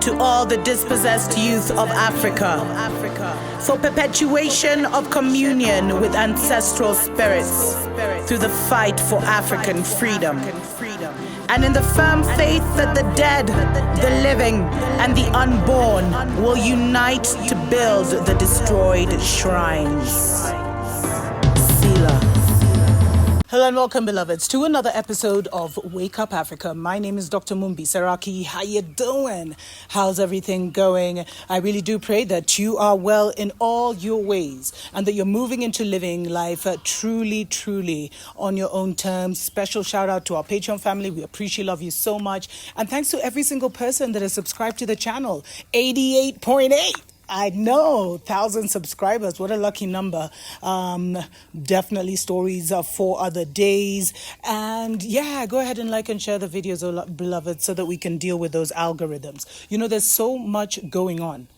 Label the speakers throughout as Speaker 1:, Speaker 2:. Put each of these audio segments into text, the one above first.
Speaker 1: to all the dispossessed youth of Africa, for perpetuation of communion with ancestral spirits through the fight for African freedom, and in the firm faith that the dead, the living, and the unborn will unite to build the destroyed shrines. Selah. Hello and welcome, beloveds, to another episode of Wake Up Africa. My name is Dr. Mumbi Saraki. How you doing? How's everything going? I really do pray that you are well in all your ways and that you're moving into living life truly on your own terms. Special shout out to our Patreon family. We appreciate, love you so much. And thanks to every single person that has subscribed to the channel. 88.8. I know, 1,000 subscribers. What a lucky number. Definitely stories for other days. And yeah, go ahead and like and share the videos, beloved, so that we can deal with those algorithms. You know, there's so much going on.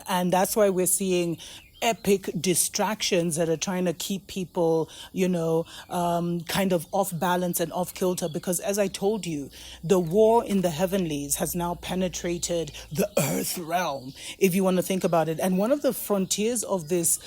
Speaker 1: And that's why we're seeing epic distractions that are trying to keep people, kind of off balance and off kilter, because as I told you, the war in the heavenlies has now penetrated the earth realm, if you want to think about it. And one of the frontiers of this,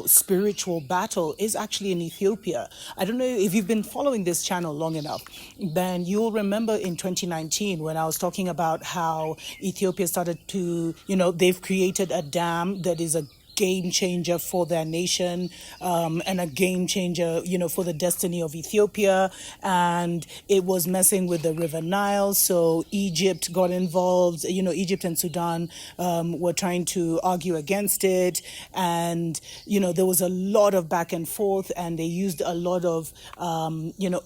Speaker 1: spiritual battle is actually in Ethiopia. I don't know if you've been following this channel long enough, then you'll remember in 2019 when I was talking about how Ethiopia started to, they've created a dam that is a game changer for their nation, and a game changer, for the destiny of Ethiopia. And it was messing with the River Nile. So Egypt got involved. Egypt and Sudan were trying to argue against it. And, there was a lot of back and forth, and they used a lot of,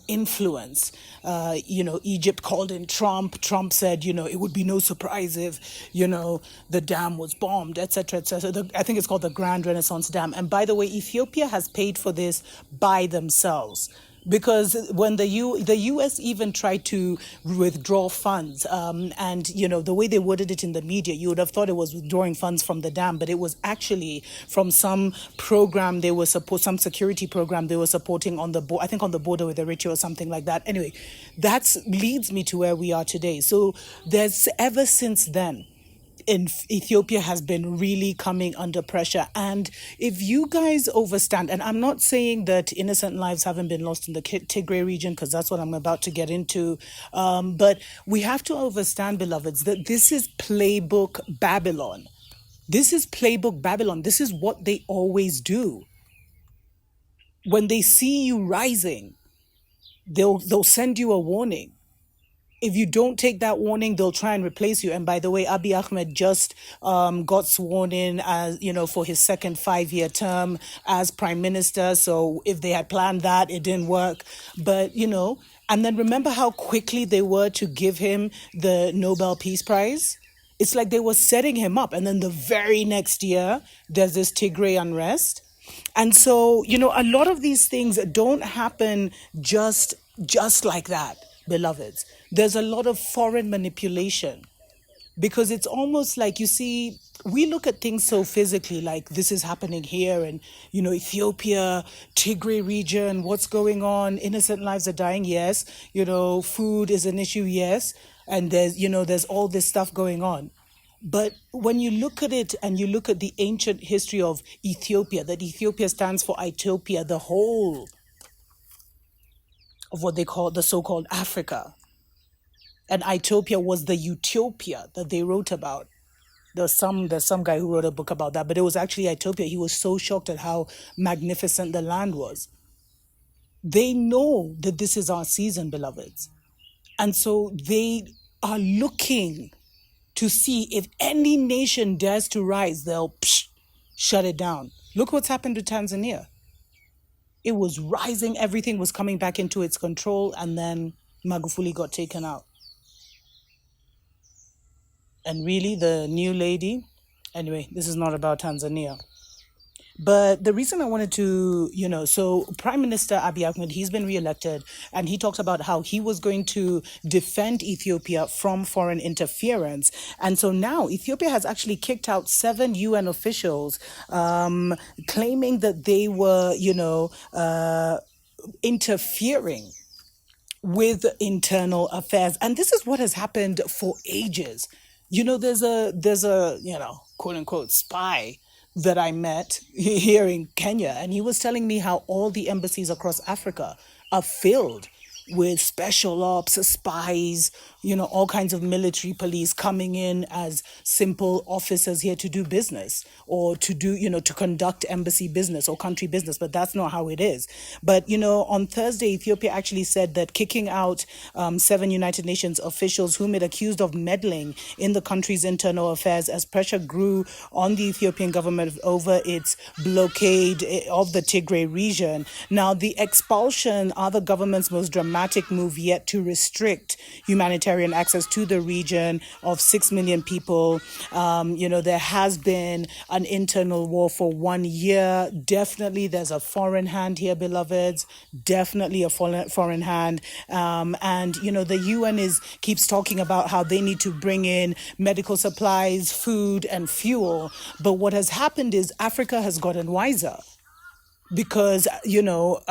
Speaker 1: influence. Egypt called in Trump. Trump said, it would be no surprise if, the dam was bombed, etc., etc. I think it's called the Grand Renaissance Dam. And by the way, Ethiopia has paid for this by themselves, because when the U.S. even tried to withdraw funds, and the way they worded it in the media, you would have thought it was withdrawing funds from the dam, but it was actually from some program some security program they were supporting on the I think on the border with Eritrea or something like that. Anyway, that leads me to where we are today. So there's ever since then, Ethiopia has been really coming under pressure. And if you guys overstand, and I'm not saying that innocent lives haven't been lost in the Tigray region, because that's what I'm about to get into, but we have to understand, beloveds, that this is playbook Babylon. This is playbook Babylon. This is what they always do. When they see you rising, they'll send you a warning. If you don't take that warning, they'll try and replace you. And by the way, Abiy Ahmed just got sworn in as, for his second 5-year term as prime minister. So if they had planned that, it didn't work. But, and then remember how quickly they were to give him the Nobel Peace Prize? It's like they were setting him up. And then the very next year, there's this Tigray unrest. And so, a lot of these things don't happen just like that, beloveds. There's a lot of foreign manipulation, because it's almost like, you see, we look at things so physically, like this is happening here and, Ethiopia, Tigray region, what's going on? Innocent lives are dying. Yes. Food is an issue. Yes. And there's all this stuff going on. But when you look at it and you look at the ancient history of Ethiopia, that Ethiopia stands for Ethiopia, the whole of what they call the so-called Africa. And Ethiopia was the utopia that they wrote about. There's some guy who wrote a book about that, but it was actually Ethiopia. He was so shocked at how magnificent the land was. They know that this is our season, beloveds. And so they are looking to see if any nation dares to rise, they'll shut it down. Look what's happened to Tanzania. It was rising, everything was coming back into its control, and then Magufuli got taken out. And really, the new lady, anyway, this is not about Tanzania. But the reason I wanted to, so Prime Minister Abiy Ahmed, he's been reelected, and he talked about how he was going to defend Ethiopia from foreign interference. And so now Ethiopia has actually kicked out 7 UN officials, claiming that they were, interfering with internal affairs. And this is what has happened for ages. There's a quote unquote spy that I met here in Kenya, and he was telling me how all the embassies across Africa are filled with special ops, spies, all kinds of military police coming in as simple officers here to do business or to do, to conduct embassy business or country business. But that's not how it is. But, on Thursday, Ethiopia actually said that kicking out 7 United Nations officials whom it accused of meddling in the country's internal affairs as pressure grew on the Ethiopian government over its blockade of the Tigray region. Now, the expulsion are the government's most dramatic move yet to restrict humanitarian access to the region of 6 million people. There has been an internal war for 1 year. Definitely there's a foreign hand here, beloveds. Definitely a foreign hand. The UN keeps talking about how they need to bring in medical supplies, food, and fuel. But what has happened is Africa has gotten wiser. Because, Abiy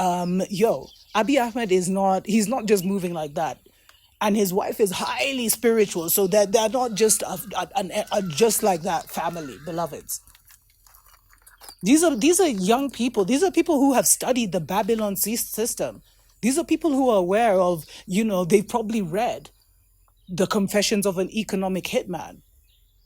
Speaker 1: Ahmed he's not just moving like that. And his wife is highly spiritual. So they're not just a just like that family, beloveds. These are young people. These are people who have studied the Babylon system. These are people who are aware of, they've probably read the Confessions of an Economic Hitman.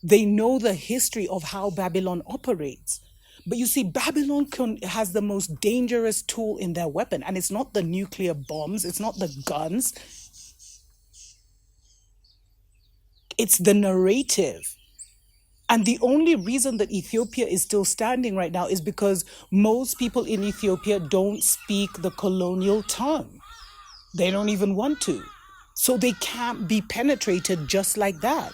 Speaker 1: They know the history of how Babylon operates. But you see, Babylon has the most dangerous tool in their weapon. And it's not the nuclear bombs. It's not the guns. It's the narrative. And the only reason that Ethiopia is still standing right now is because most people in Ethiopia don't speak the colonial tongue. They don't even want to. So they can't be penetrated just like that.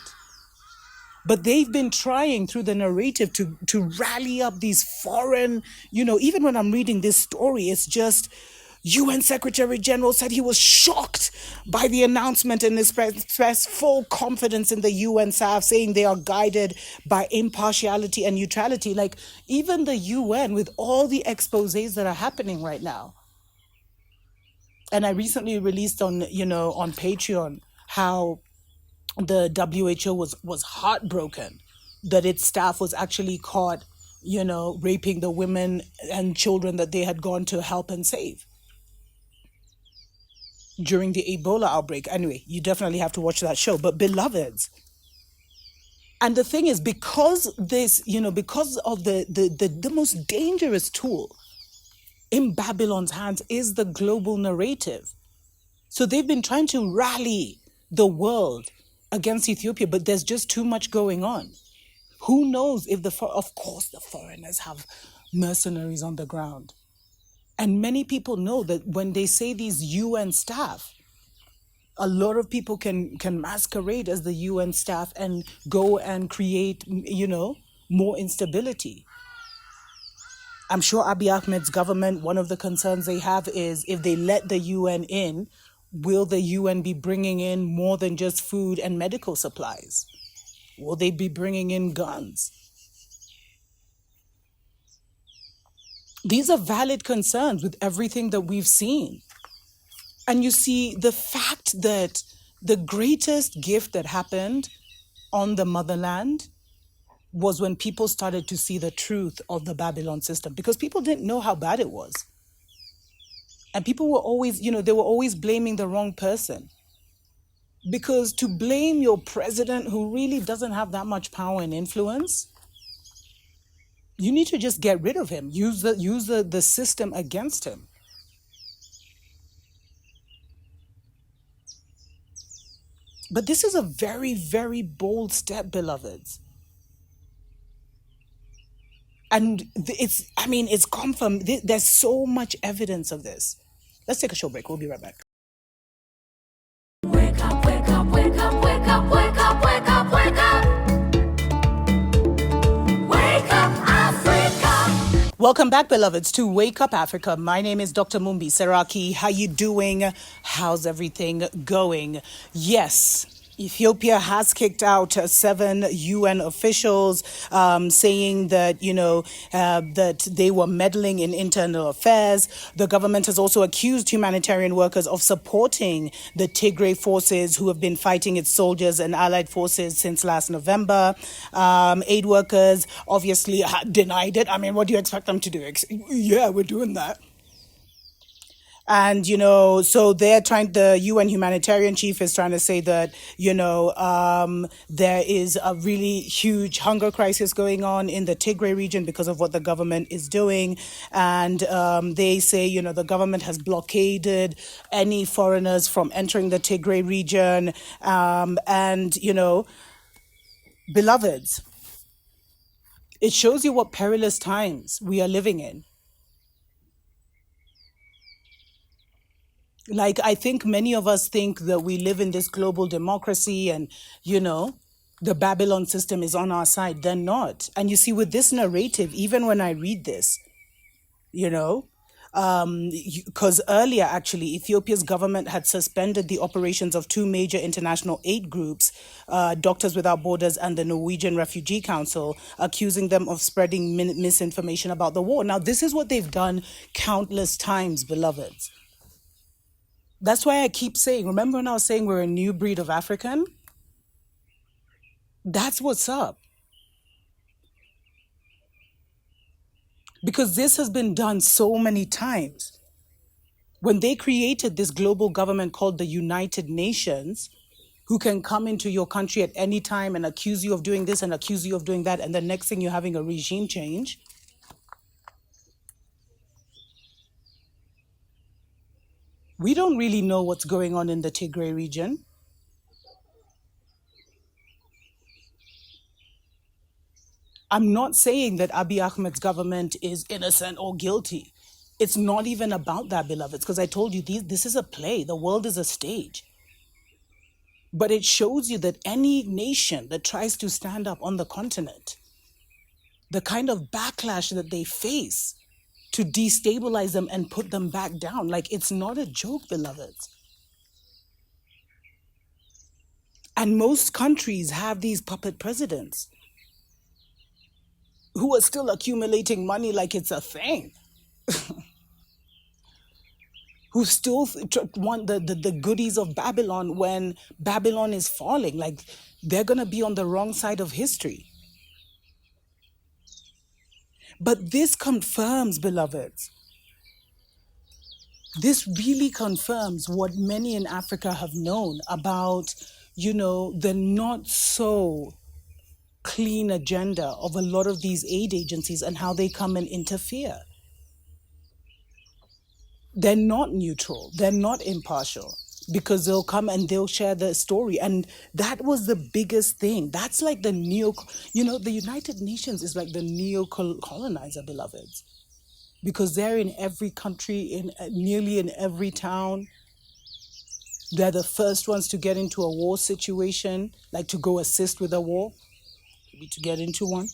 Speaker 1: But they've been trying through the narrative to rally up these foreign, even when I'm reading this story, it's just UN Secretary General said he was shocked by the announcement and expressed full confidence in the UN staff, saying they are guided by impartiality and neutrality. Like even the UN with all the exposés that are happening right now. And I recently released on Patreon how the WHO was heartbroken that its staff was actually caught, raping the women and children that they had gone to help and save during the Ebola outbreak. Anyway, you definitely have to watch that show. But beloveds, and the thing is, because of the most dangerous tool in Babylon's hands is the global narrative. So they've been trying to rally the world against Ethiopia, but there's just too much going on. Who knows if of course the foreigners have mercenaries on the ground. And many people know that when they say these UN staff, a lot of people can masquerade as the UN staff and go and create, more instability. I'm sure Abiy Ahmed's government, one of the concerns they have is if they let the UN in, will the UN be bringing in more than just food and medical supplies? Will they be bringing in guns? These are valid concerns with everything that we've seen. And you see, the fact that the greatest gift that happened on the motherland was when people started to see the truth of the Babylon system, because people didn't know how bad it was. And people were always, they were always blaming the wrong person. Because to blame your president who really doesn't have that much power and influence, you need to just get rid of him. Use the system against him. But this is a very, very bold step, beloveds. And it's confirmed. There's so much evidence of this. Let's take a short break. We'll be right back.
Speaker 2: Wake up, wake up, wake up, wake up, wake up, wake up, wake up. Wake up, Africa.
Speaker 1: Welcome back, beloveds, to Wake Up Africa. My name is Dr. Mumbi Seraki. How you doing? How's everything going? Yes, Ethiopia has kicked out 7 UN officials, saying that, that they were meddling in internal affairs. The government has also accused humanitarian workers of supporting the Tigray forces who have been fighting its soldiers and allied forces since last November. Aid workers obviously denied it. I mean, what do you expect them to do? Yeah, we're doing that. And, so the UN humanitarian chief is trying to say that, there is a really huge hunger crisis going on in the Tigray region because of what the government is doing. And they say, the government has blockaded any foreigners from entering the Tigray region. And, beloveds, it shows you what perilous times we are living in. Like, I think many of us think that we live in this global democracy and, the Babylon system is on our side. They're not. And you see, with this narrative, even when I read this, you know, because earlier, actually, Ethiopia's government had suspended the operations of 2 major international aid groups, Doctors Without Borders and the Norwegian Refugee Council, accusing them of spreading misinformation about the war. Now, this is what they've done countless times, beloveds. That's why I keep saying, remember when I was saying we're a new breed of African? That's what's up. Because this has been done so many times. When they created this global government called the United Nations, who can come into your country at any time and accuse you of doing this and accuse you of doing that, and the next thing you're having a regime change. We don't really know what's going on in the Tigray region. I'm not saying that Abiy Ahmed's government is innocent or guilty. It's not even about that, beloveds, because I told you this is a play. The world is a stage. But it shows you that any nation that tries to stand up on the continent, the kind of backlash that they face to destabilize them and put them back down, like, it's not a joke, beloveds. And most countries have these puppet presidents who are still accumulating money like it's a thing, who still want the goodies of Babylon when Babylon is falling. Like, they're going to be on the wrong side of history. But this confirms, beloveds, this really confirms what many in Africa have known about, the not so clean agenda of a lot of these aid agencies and how they come and interfere. They're not neutral. They're not impartial, because they'll come and they'll share the story. And that was the biggest thing. That's like the the United Nations is like the neo-colonizer, beloveds, because they're in every country, in nearly in every town. They're the first ones to get into a war situation, like to go assist with a war, maybe to get into one.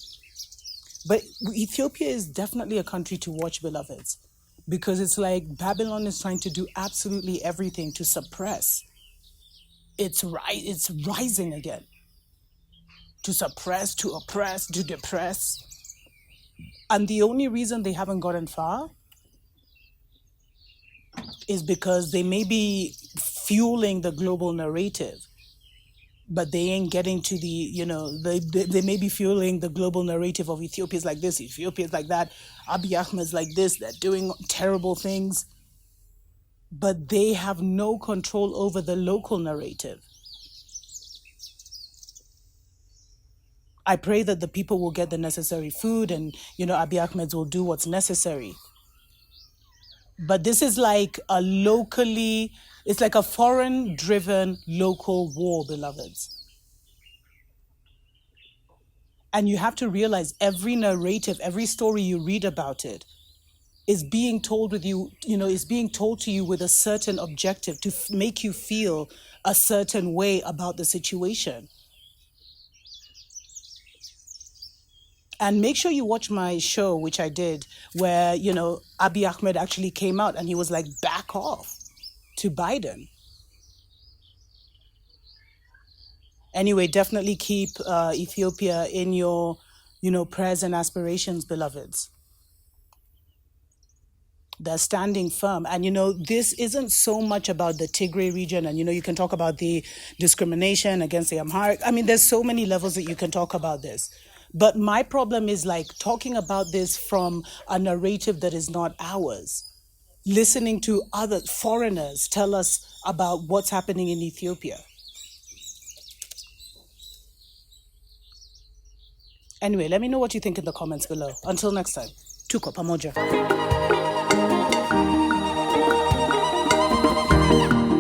Speaker 1: But Ethiopia is definitely a country to watch, beloveds, because it's like Babylon is trying to do absolutely everything to suppress. It's rising again. To suppress, to oppress, to depress. And the only reason they haven't gotten far is because they may be fueling the global narrative, but they ain't getting to the, they may be fueling the global narrative of Ethiopia's like this, Ethiopia's like that, Abiy Ahmed's like this, they're doing terrible things, but they have no control over the local narrative. I pray that the people will get the necessary food and, Abiy Ahmed will do what's necessary. But this is like it's like a foreign-driven local war, beloveds. And you have to realize every narrative, every story you read about it is being told is being told to you with a certain objective to make you feel a certain way about the situation. And make sure you watch my show, which I did, where, Abiy Ahmed actually came out and he was like, back off to Biden. Anyway, definitely keep Ethiopia in your, prayers and aspirations, beloveds. They're standing firm. And, this isn't so much about the Tigray region. And, you can talk about the discrimination against the Amharic. I mean, there's so many levels that you can talk about this. But my problem is like talking about this from a narrative that is not ours. Listening to other foreigners tell us about what's happening in Ethiopia. Anyway, let me know what you think in the comments below. Until next time, tuko pamoja.